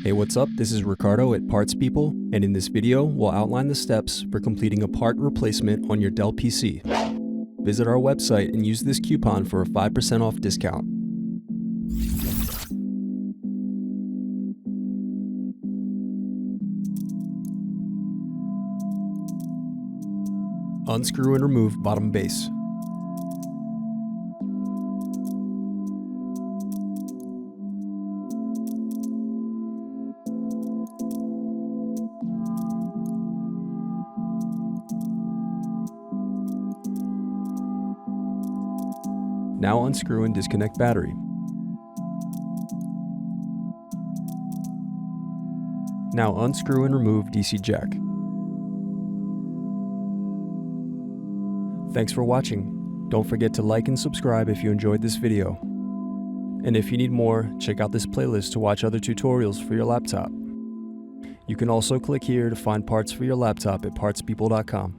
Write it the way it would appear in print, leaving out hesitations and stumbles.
Hey, what's up? This is Ricardo at Parts People, and in this video, we'll outline the steps for completing a part replacement on your Dell PC. Visit our website and use this coupon for a 5% off discount. Unscrew and remove bottom base. Now unscrew and disconnect battery. Now unscrew and remove DC jack. Thanks for watching. Don't forget to like and subscribe if you enjoyed this video. And if you need more, check out this playlist to watch other tutorials for your laptop. You can also click here to find parts for your laptop at partspeople.com.